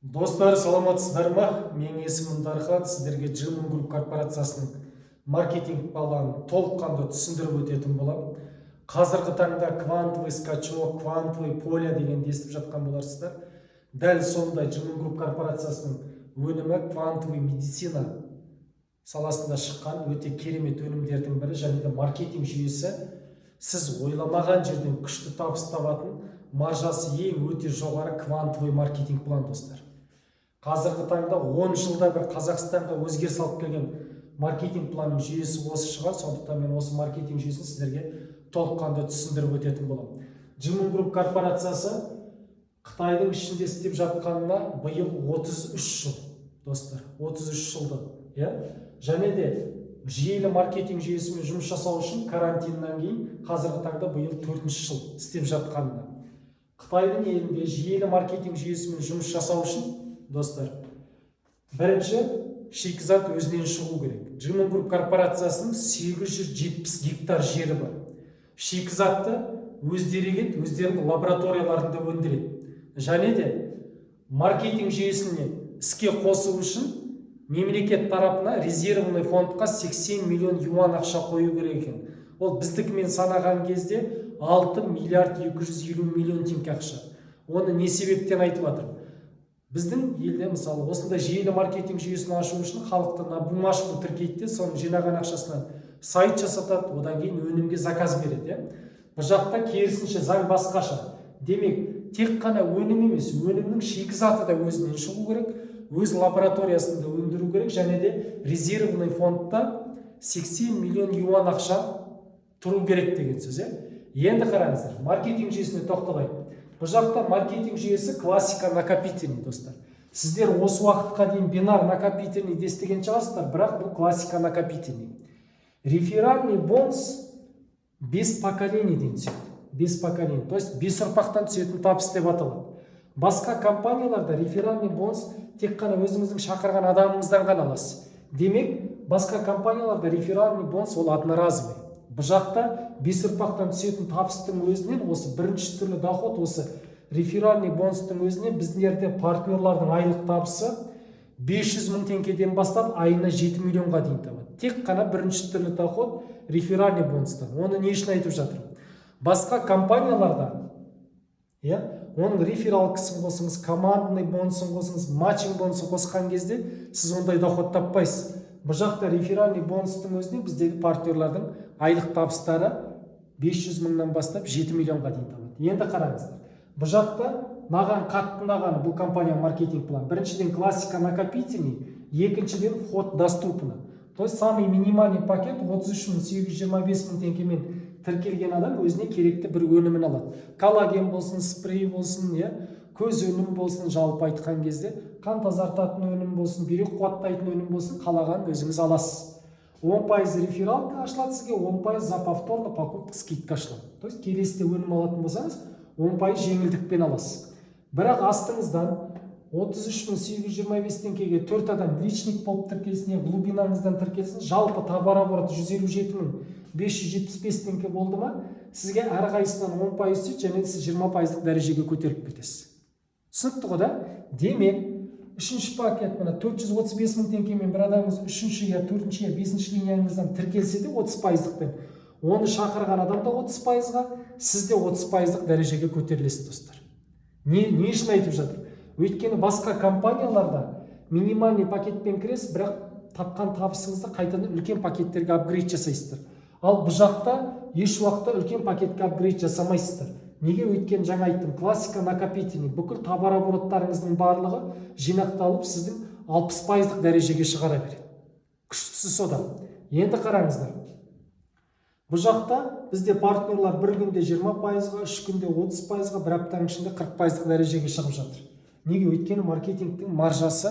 Достар, саламатсыздар ма? Менің есімім Дархан. Сіздерге Джимон Групп корпорациясының маркетинг баланын толыққанды түсіндіріп өтетін боламын. Қазіргі таңда квантовый скачок, квантовый поле дегенді естіп жатқан боларсыздар. Дәл сондай Джимон Групп корпорациясының өнімі квантовый медицина саласында шыққан өте керемет өнімдердің бірі, және де маркетинг жүйесі сіз ойламаған жерден күшті табыс табатын, маржасы ең өте жоғары квантовый маркетинг план, достар. Қазіргі таңда 10 жылда бір Қазақстанға өзгеріс алып келген маркетинг планның жүйесі осы шығар. Сондықтан мен осы маркетинг жүйесін сіздерге толыққанды түсіндіріп өтетін боламын. Джимон Групп корпорациясы Қытайдың ішінде істеп жатқанына биыл 33 жыл, достар, 33 жылды, және де жүйелі маркетинг жүйесімен жұмыс жасау үшін карантиннен кейін қазіргі таңда биыл 4-ші жыл істеп жатқанына. Қытайдың елінде жүйелі маркетинг жүйесімен жұмыс жасау үшін, достар, бірінші шикізат өзінен шығу керек. Джимон Групп корпорациясының 870 гектар жері бар. Шикізатты өздері егеді, өздерінің лабораторияларында өндіреді. Және де маркетинг жүйесіне іске қосу үшін мемлекет тарапына резервный фондқа 80 миллион юан ақша қою керек екен. Ол біздікімен санаған кезде 6 миллиард 250 миллион теңге ақша. Оны не себептен айтып жатыр? Біздің елде мысалы осындай жүйелі маркетинг жүйесін ашу үшін халықты на бумажку тіркейді, соның жинаған ақшасынан сайт жасатады, одан кейін өнімге заказ береді. Бұл жақта керісінше заң басқаша. Демек, тек қана өнім емес, өнімнің шикізаты да өзінен шығу керек, өз лабораториясында өндіру керек, және де резервный фондта 80 миллион юан ақша тұру керек деген сөз. Енді қараңыздар, маркетинг жүйесіне тоқталайық. Бұл жақта маркетинг жүйесі классика накопительный, достар. Сіздер осы уақытқа дейін бинар накопительный естіген шығарсыздар, бірақ бұл классика накопительный. Реферальный бонус 5 поколенийден түседі. 5 поколений, то есть 5 ұрпақтан түсетін табыс деп аталады. Басқа компанияларда реферальный бонус тек қана өзіңіздің шақырған адамыңыздан ғана аласыз. Демек, басқа компанияларда реферальный бонус ол одноразовый. Бұл жақта 5 ұрпақтан түсетін табыстың өзінен осы бірінші түрлі доход, осы реферальный бонустың өзінен біздерде партнерлардың айлық табысы 500 мың теңгеден бастап айына 7 миллионға дейін табады. Тек қана бірінші түрлі доход реферальный бонустан. Оны не үшін айтып жатыр? Басқа компанияларда, оның рефералкасын қосыңыз, командный бонусын қосыңыз, матчинг бонусын қосқан кезде сіз ондай доход таппайсыз. Бұл жақта реферальный бонустың өзінен біздегі партнерлардың айлық табыстары 500 мыңнан бастап 7 миллионға дейін табады. Енді қараңыздар. Бұл жақта маған қатты ұнағаны бұл компания маркетинг план. Біріншіден классика накопительный, екіншіден вход доступны. То есть самый минимальный пакет 33.825 мың теңгемен тіркелген адам өзіне керекті бір өнімін алады. Коллаген болсын, спрей болсын, көз өнім болсын, жалпы айтқан кезде қан тазартатын өнім болсын, бүйрек қуаттайтын өнім болсын, қалаған өзіңіз аласыз. 10% рефералка ашылады сізге, 10% за повторно покупка скидка ашылады. То есть келесіде өнім алатын болсаңыз, 10% жеңілдікпен аласыз. Бірақ астыңыздан 33.825 теңгеге 4 адам личник болып тіркелсін, глубинаңыздан тіркелсін, жалпы товар обороты 157.575 теңге болды ма, сізге әрқайсынан 10% түседі, және сіз 20% дәрежеге көтеріп кетесіз. Түсінікті ғой, да? Демек, үшінші пакет мына 435 мың теңгемен бір адамыңыз үшінші, 4-ші, 5-ші линияңыздан тіркелсе де 30%-пен, оны шақырған адамда 30%-ға, сіз де 30% дәрежеге көтерілесіз, достар. Не үшін айтып жатыр? Өйткені басқа компанияларда минимальный пакетпен кіресіз, бірақ тапқан табысыңызды қайтадан үлкен пакеттерге апгрейд жасайсыздар. Ал бұл жақта еш уақытта үлкен пакетке апгрейд жасамайсыздар. Неге? Өйткені жаңа айттым, классика накопительный, бүкіл товар обороттарыңыздың барлығы жинақталып сіздің 60% дәрежеге шығара береді. Күштісі содан. Енді қараңыздар. Бұл жақта бізде партнерлар бір күнде 20%-ға, 3 күнде 30%-ға, бір аптаның ішінде 40% дәрежеге шығып жатыр. Неге? Өйткені маркетингтің маржасы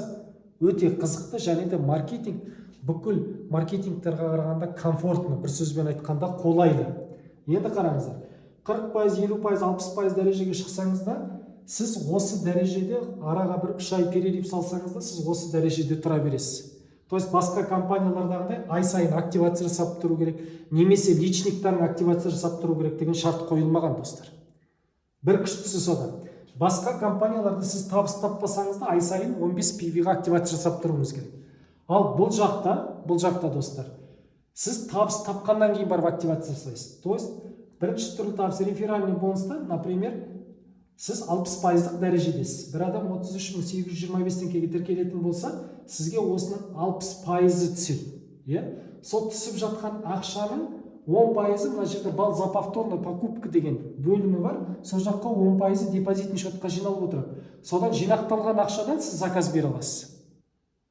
өте қызықты, және де маркетинг бүкіл маркетингтерға қарағанда комфортны, бір сөзбен айтқанда қолайлы. Енді қараңыздар, 40%, 50%, 60% дәрежеге шықсаңызда, сіз осы дәрежеде араға бір 3 ай перерив салсаңызда, сіз осы дәрежеде тұра бересіз. То есть басқа компаниялардағыдай ай сайын активация жасап тұру керек, немесе личниктарын активация жасап тұру керек деген шарт қойылмаған, достар. Бір күштісі содан. Басқа компанияларда сіз табыс таппасаңыз да ай сайын 15 PV-ға активация жасап тұруыңыз керек. Ал бұл жақта достар, сіз табыс тапқаннан кейін барып активация жасайсыз. То есть бірінші түрлі табыс реферальный бонуста, например, сіз 60%-ық дәрежедесіз. Бір адам 33.825 теңгеге тіркелетін болса, сізге осының 60%-ы түседі. Сол түсіп жатқан ақшаның 10%-ы мына жерде бал за повторной покупка деген бөлімі бар. Сол жаққа 10%-ы депозитный счетқа жиналып отырады. Содан жинақталған ақшадан сіз заказ бере аласыз.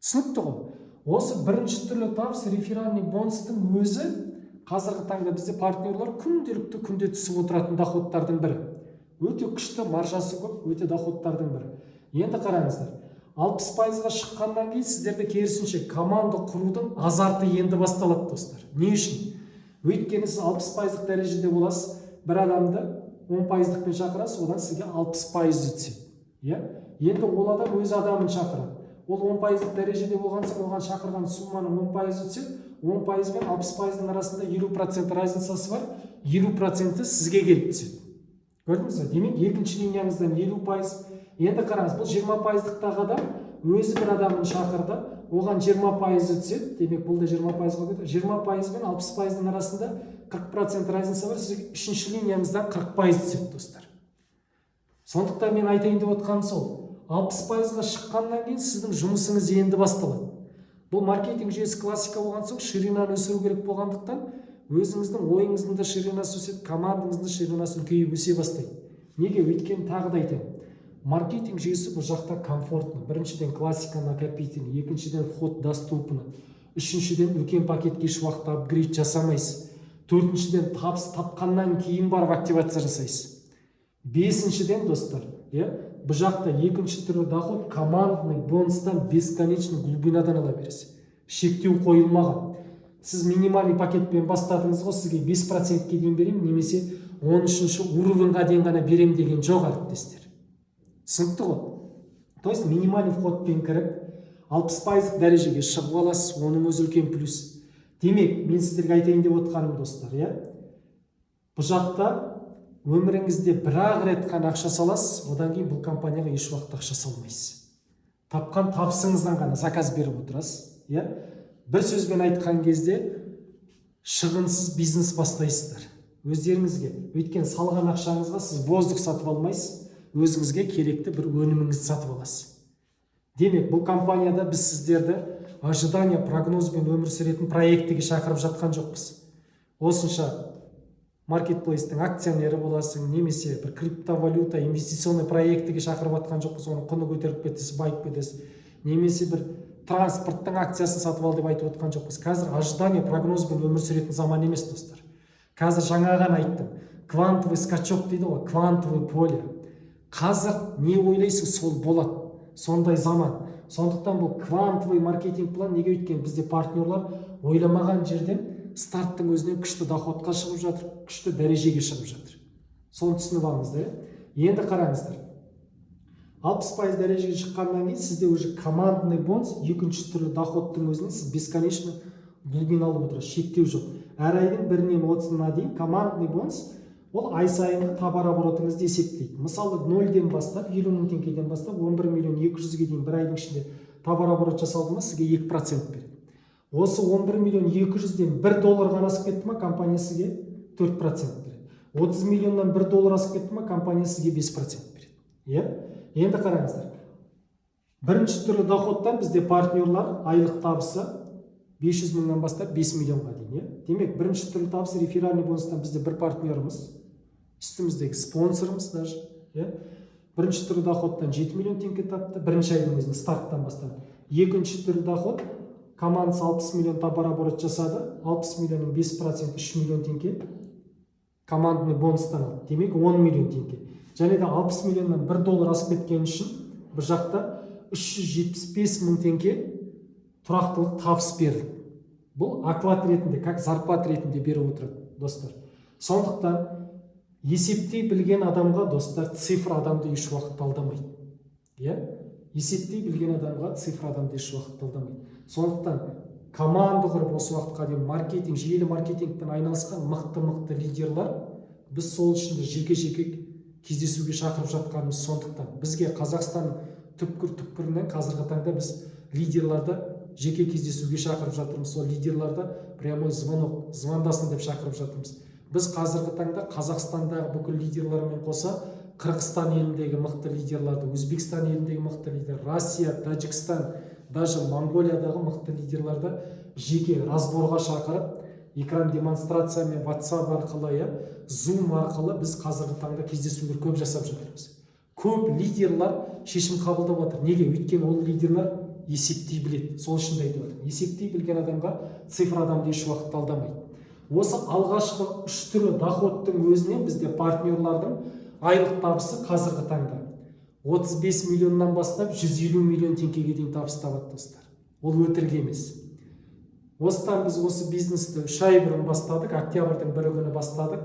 Түсінікті ғой? Осы бірінші түрлі табыс реферальный бонустың өзі қазіргі таңда бізде партнерлар күнде түсіп отыратын доходтардың бірі. Өте күшті маржасы көп, өте доходтардың бірі. Енді қараңыздар, 60%-ға шыққаннан кейін сіздерде керісінше команда құрудың азарты енді басталады достар. Не үшін? Өйткені сіз 60%-ық дәрежеде боласыз, бір адамды 10%-ықпен шақырасыз, одан сізге 60% түседі. Енді ол адам өз адамын шақырады. Ол 10%-ық дәрежеде болған соң оған шақырған сумманың 10% түседі. 10% бен 60%-ның арасында 50% разницасы бар, 50% сізге келіп түседі. Көрдіңіз бе? Демек, екінші линияңыздан 50%. Енді қараңыз, бұл 20%-ықтағы адам өзі бір адамын шақырды, оған 20% түседі. Демек, бұл да 20%-ға кетеді. 20% бен 60%-ның арасында 40% разница бар, сізге үшінші линияңыздан 40% түседі, достар. Сондықтан мен айтайын деп отқаным сол. 60%-ға шыққаннан кейін сіздің жұмысыңыз енді басталады. Бұл маркетинг жүйесі классика болған соң ширинаны өсіру керек болғандықтан өзіңіздің ойыңыздың да ширинасы өседі, командаңыздың ширинасы үлкейіп өсе бастайды. Неге? Өйткені тағы да айтамын. Маркетинг жүйесі бұл жақта комфортны. Біріншіден классика накопительный, екіншіден вход доступны, үшіншіден үлкен пакетке еш уақытта апгрейд жасамайсыз. Төртіншіден табыс тапқаннан кейін барып активация жасайсыз. Бесіншіден достар, бұл жақта екінші түрі доход командный бонустан бесконечный глубинадан ала бересіз. Шектеу қойылмаған. Сіз минимальный пакетпен бастадыңыз ғой, сізге 5%-ке дейін беремін, немесе 13-ші уровеньға дейін ғана беремін деген жоқ, әріптестер. Түсінікті ғой? То есть минимальный входпен кіріп 60%-ық дәрежеге шығып аласыз, оның өзі үлкен плюс. Демек, мен сіздерге айтайын деп отқаным достар, бұл жақта өміріңізде бір-ақ рет қана ақша саласыз, одан кейін бұл компанияға еш уақытта ақша салмайсыз. Тапқан табысыңыздан ғана заказ беріп отырасыз. Бір сөзбен айтқан кезде шығынсыз бизнес бастайсыздар. Өздеріңізге, өйткені салған ақшаңызға сіз воздух сатып алмайсыз, өзіңізге керекті бір өніміңізді сатып аласыз. Демек, бұл компанияда біз сіздерді ожидание, прогнозбен өмір сүретін проектіге шақырып жатқан жоқпыз. Осынша маркетплейстің акционері боласың, немесе бір криптовалюта, инвестиционный проектіге шақырып жатқан жоқпыз, оның құны көтеріп кетесіз, байып кетесіз, немесе бір транспорттың акциясын сатып ал деп айтып отқан жоқпыз. Қазір ожидание, прогнозбен өмір сүретін заман емес, достар. Қазір жаңаған айттым, квантовый скачок дейді ғой, квантовый поле. Қазір не ойлайсың, сол болады. Сондай заман. Сондықтан бұл квантовый маркетинг план неге өйткен? Бізде партнерлар ойламаған жерден старттың өзінен күшті доходқа шығып жатыр, күшті дәрежеге шығып жатыр. Соны түсініп алыңыздар. Енді қараңыздар. 60% дәрежеге шыққаннан кейін сізде уже командный бонус, екінші түрлі доходтың өзінен сіз бесконечно глубина алып отырасыз, шектеу жоқ. Әр айдың 1-нен 30-на дейін командный бонус ол ай сайынғы товар оборотыңызды есептейді. Мысалы 0-ден бастап, 50 мың теңгеден бастап 11 миллион 200-ге дейін бір айдың ішінде товар оборот жасалды ма, сізге 2% береді. Осы 11 миллион 200-ден $1 ғана асып кетті ма, компания сізге 4% береді. 30 миллионнан $1 асып кетті ма, компания сізге 5% береді. Енді қараңыздар. Бірінші түрлі доходтан бізде партнерлар айлық табысы 500 мыңнан бастап 5 миллионға дейін. Демек, бірінші түрлі табысы реферальный бонустан бізде бір партнеріміз, үстіміздегі спонсорымыз даже. Бірінші түрлі доходтан 7 миллион теңге тапты, бірінші айдың өзінде старттан бастап. Екінші түрлі доход командасы 60 миллион товар оборот жасады, 60 миллионның 5% 3 миллион теңге командный бонустан алды. Демек, 10 миллион теңге. Және де 60 миллионнан $1 асып кеткен үшін бір жақта 375 мың теңге тұрақтылық табыс берді. Бұл оклад ретінде, как зарплат ретінде беріп отырады, достар. Сондықтан есептей білген адамға, достар, цифр адамды еш уақыт алдамайды. Есептей білген адамға цифр адамды еш уақыт алдамайды. Сондықтан команда құрып осы уақытқа дейін маркетинг, жүйелі маркетингпен айналысқан мықты лидерлар, біз сол үшін жеке-жеке кездесуге шақырып жатқанымыз сондықтан. Бізге Қазақстан түпкір-түпкірінен қазіргі таңда біз лидерларды жеке кездесуге шақырып жатырмыз. Сол лидерларды прямой звондасын деп шақырып жатырмыз. Біз қазіргі таңда Қазақстандағы бүкіл лидерлермен қоса Қырғызстан еліндегі мықты лидерларды, Өзбекстан еліндегі мықты лидер, Россия, Тәжікстан, даже Монголиядағы мықты лидерларды жеке разборға шақырып, экран демонстрациямен WhatsApp арқылы, Zoom арқылы біз қазіргі таңда кездесулер көп жасап жатырмыз. Көп лидерлар шешім қабылдап жатыр. Неге? Өйткені ол лидерлар есептей біледі. Сол үшін де айтып жатыр. Есептей білген адамға цифр адамды еш уақытта алдамайды. Осы алғашқы 3 түрлі доходтың өзінен бізде партнерлардың айлық табысы қазіргі таңда 35 миллионнан бастап 150 миллион теңгеге дейін табыс табады достар. Ол өтірік емес. Осыдан біз осы бизнесті 3 ай бұрын бастадық, октябрьдің 1 күні бастадық.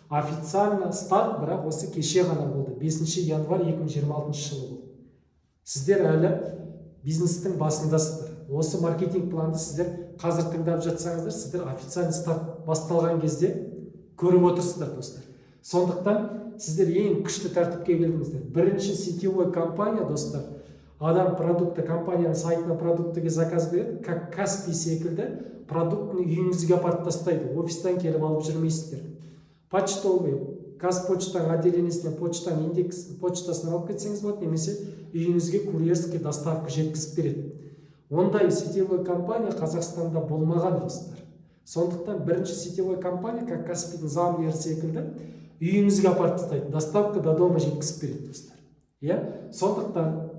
Официально старт бірақ осы кеше ғана болды. 5 январь 2026 жылы болды. Сіздер әлі бизнестің басындасыздар. Осы маркетинг планды сіздер қазір тыңдап жатсаңыздар, сіздер официально старт басталған кезде көріп отырсыздар достар. Сондықтан сіздер ең күшті тәртіпке келдіңіздер. Бірінші сетевой компания достар, адам продукты компанияның сайтына продуктіге заказ береді, как Каспий секілді продуктыны үйіңізге апарып тастайды. Офистан келіп алып жүрмейсіздер. Почтовый, Казпочтаның отделениесіне почтаның почтасын алып кетсеңіз болады, немесе үйіңізге курьерский доставка жеткізіп береді. Ондай сетевой компания Қазақстанда болмаған достар. Сондықтан бірінші сетевой компания, как Каспийдің Замлер секілді, үйіңізге апарып тастайды, доставка до дома жеткізіп береді достар. Сондықтан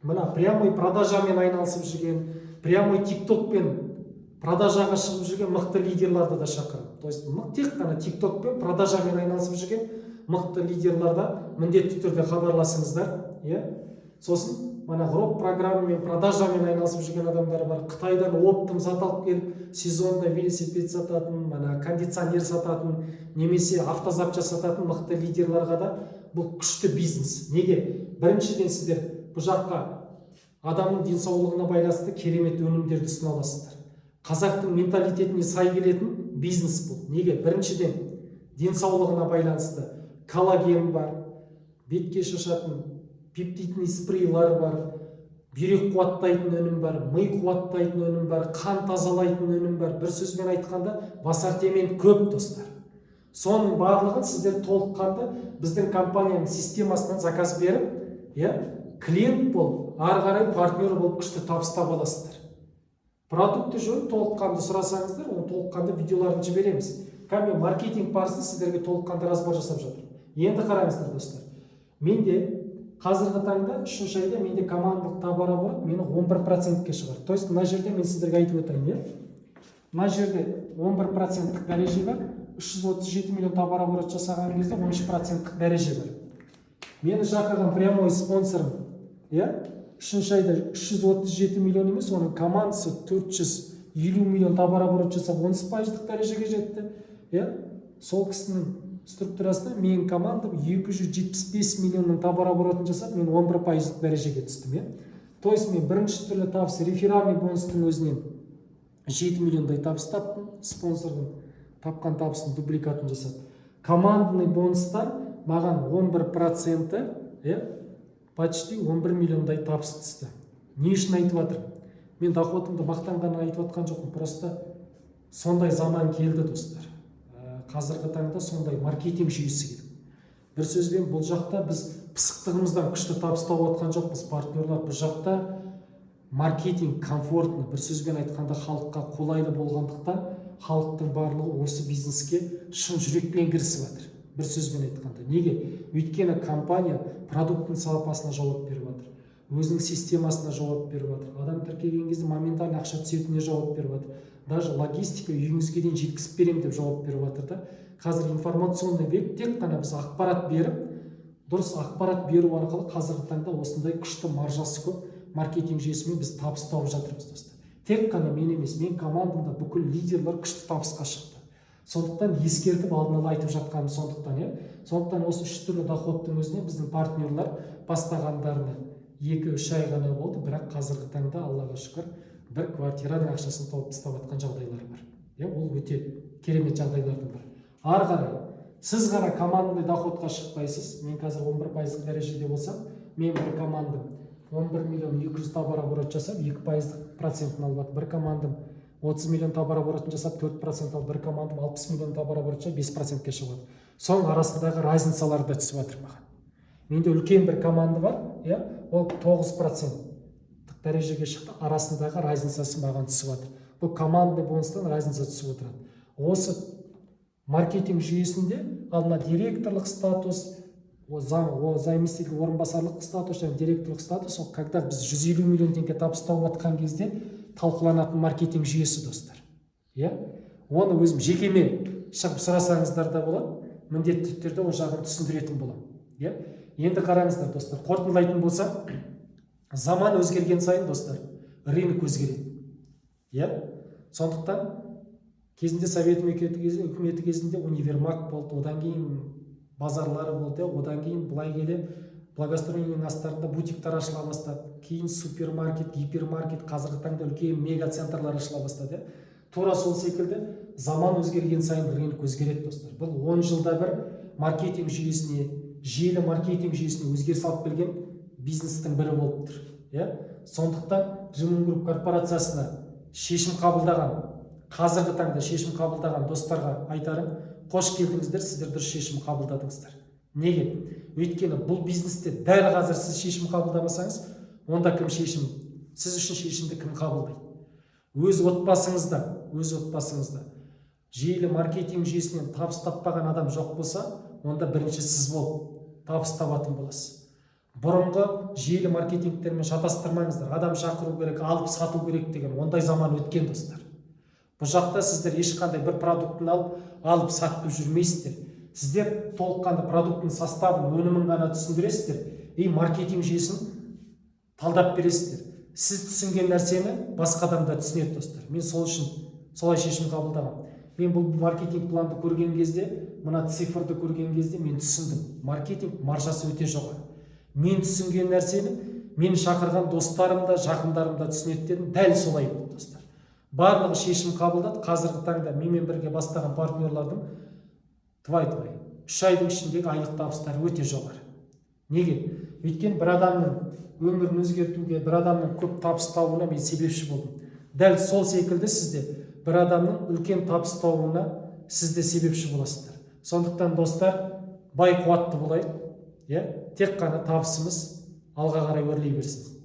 мына прямой продажамен айналысып жүрген, прямой тиктокпен продажаға шығып жүрген мықты лидерларды да шақырып. То есть тек қана тиктокпен продажамен айналысып жүрген мықты лидерларда міндетті түрде хабарласыңыздар. Сосын мына гроп программамен продажамен айналысып жүрген адамдар бар. Қытайдан оптом зат алып келіп, сезонда велосипед сататын, кондиционер сататын, немесе автозапча сататын мықты лидерларға да бұл күшті бизнес. Неге? Біріншіден сіздер бұл жаққа адамның денсаулығына байланысты керемет өнімдерді ұсына аласыздар. Қазақтың менталитетіне сай келетін бизнес бұл. Неге? Біріншіден денсаулығына байланысты коллаген бар, бетке шашатын пептидный спрейлар бар, бүйрек қуаттайтын өнім бар, ми қуаттайтын өнім бар, қан тазалайтын өнім бар. Bir сөзбен айтқанда ассортимент көп достар. Соның барлығын сіздер толыққанды біздің компанияның системасынан заказ беріп, клиент болып, ары қарай партнер болып күшті табыс таба аласыздар. Продукты жөнінде толыққанды сұрасаңыздар, оны толыққанды видеоларын жібереміз. Мен маркетинг барысын сіздерге толыққанды разбор жасап жатырмын. Енді қараңыздар достар. Менде қазіргі таңда 3 айда менде командалық товарооборот мені 11%-ке шығарды. То есть мына жерде мен сіздерге айтып өтейін, мына жерде 11%-тік дәреже бар, 337 миллион товарооборот жасаған кезде 13%-тік дәреже бар. Мені шақырған прямой спонсорым, 3 айда 337 миллион емес, оның командасы 450 миллион товарооборот жасап 10%-тік дәрежеге жетті. Сол кісінің структурасында менің командам 275 миллионның товарооборотын жасап, мен 11%-тік дәрежеге түстім. То есть мен бірінші түрлі табыс реферальный бонустың өзінен 7 миллиондай табыс таптым, спонсордың тапқан табысын дубликатын жасап. Командный бонустан маған 11%, почти 11 миллиондай табыс түсті. Не үшін айтып жатырмын? Мен доходымды мақтанғанын айтып жатқан жоқпын, просто сондай заман келді достар. Қазіргі таңда сондай маркетинг жүйесі келді. Bir сөзбен бұл жақта біз пысықтығымыздан күшті табыс тауып жатқан жоқпыз, партнерлар. Бұл жақта маркетинг комфортны, бір сөзбен айтқанда халыққа қолайлы болғандықтан, халықтың барлығы осы бизнеске шын жүрекпен кірісіп жатыр. Bir сөзбен айтқанда. Неге? Өйткені компания продукттың сапасына жауап беріп жатыр. Өзінің системасына жауап беріп жатыр. Адам тіркеген кезде моментально ақша түсетініне жауап беріп жатыр. Даже логистика үйіңізге дейін жеткізіп беремін деп жауап беріп жатыр да. Қазір информационный век, тек қана біз ақпарат беріп, дұрыс ақпарат беру арқылы қазіргі таңда осындай күшті маржасы көп маркетинг жүйесімен біз табыс тауып жатырмыз достар. Тек қана мен емес, мен командамда бүкіл лидерлер күшті табысқа шықты. Сондықтан ескертіп алдын ала айтып жатқаным сондықтан, сондықтан осы 3 түрлі доходтың өзіне біздің партнерлар бастағандарына 2-3 ай ғана болды, бірақ қазіргі таңда Аллаға шүкір бір квартираның ақшасын тауып тастап жатқан жағдайлар бар. Ол өте керемет жағдайлардың бар. Ары қарай Сіз ғана командный доходқа шықпайсыз. Мен қазір 11% дәрежеде болсам, мен бір командам 11 миллион 200 товарооборот жасап 2% процентін алып жатыр. Бір командам 30 миллион товарооборотын жасап 4% алып, бір командам 60 миллион товарооборот жасап 5%-ке шығып жатыр. Соның арасындағы разницалар да түсіп жатыр маған. Менде үлкен бір команда бар, ол 9% дәрежеге шықты, арасындағы разницасы маған түсіп жатыр. Бұл командный бонустан разница түсіп отырады. Осы маркетинг жүйесінде алдына директорлық статус, заместитель орынбасарлық статус және директорлық статус, ол когда біз 150 миллион теңге табыс тауып жатқан кезде талқыланатын маркетинг жүйесі, достар. Оны өзім жекеме шығып сұрасаңыздар да болады, міндетті түрде ол жағын түсіндіретін боламын. Енді қараңыздар, достар, қорытындылайтын болсам, заман өзгерген сайын, достар, рынок өзгереді. Сондықтан кезінде совет үкіметі кезінде универмаг болды, одан кейін базарлары болды, одан кейін былай келе благоустроениенің астарында бутиктар ашыла бастады, кейін супермаркет, гипермаркет, қазіргі таңда үлкен мегацентрлар ашыла бастады. Тура сол секілді заман өзгерген сайын рынок өзгереді, достар. Бұл 10 жылда бір маркетинг жүйесіне, желі маркетинг жүйесіне өзгеріс алып келген бизнестің бірі болып тұр. Сондықтан Джимон Груп корпорациясына шешім қабылдаған, қазіргі таңда шешім қабылдаған достарға айтарым, қош келдіңіздер, сіздер дұрыс шешім қабылдадыңыздар. Неге? Өйткені бұл бизнесте дәл қазір сіз шешім қабылдамасаңыз, онда кім шешім? Сіз үшін шешімді кім қабылдайды? Өз отбасыңызда желі маркетинг жүйесінен табыс таппаған адам жоқ болса, онда бірінші сіз болып табыс табатын боласыз. Бұрынғы желі маркетингтермен шатастырмаңыздар. Адам шақыру керек, алып сату керек деген ондай заман өткен, достар. Бұл жақта сіздер ешқандай бір продуктын алып сатып жүрмейсіздер. Сіздер толыққанды продукттың составын, өнімін ғана түсіндіресіздер, маркетинг жүйесін талдап бересіздер. Сіз түсінген нәрсені басқа адам да түсінеді, достар. Мен сол үшін солай шешім қабылдағам. Мен бұл маркетинг планды көрген кезде, мына цифрды көрген кезде мен түсіндім. Маркетинг маржасы өте жоғары. Мен түсінген нәрсені мен шақырған достарым да, жақындарым да түсінеді дедім. Дәл солай болды, достар. Барлығы шешім қабылдады. Қазіргі таңда менімен бірге бастаған партнерлардың 3 айдың ішіндегі айлық табыстары өте жоғары. Неге? Өйткені бір адамның өмірін өзгертуге, бір адамның көп табыс табуына мен себепші болдым. Дәл сол секілді сізде бір адамның үлкен табыс табуына сізде себепші боласыздар. Сондықтан, достар, бай қуатты болайық. Тек қана табысымыз алға қарай өрлей берсін.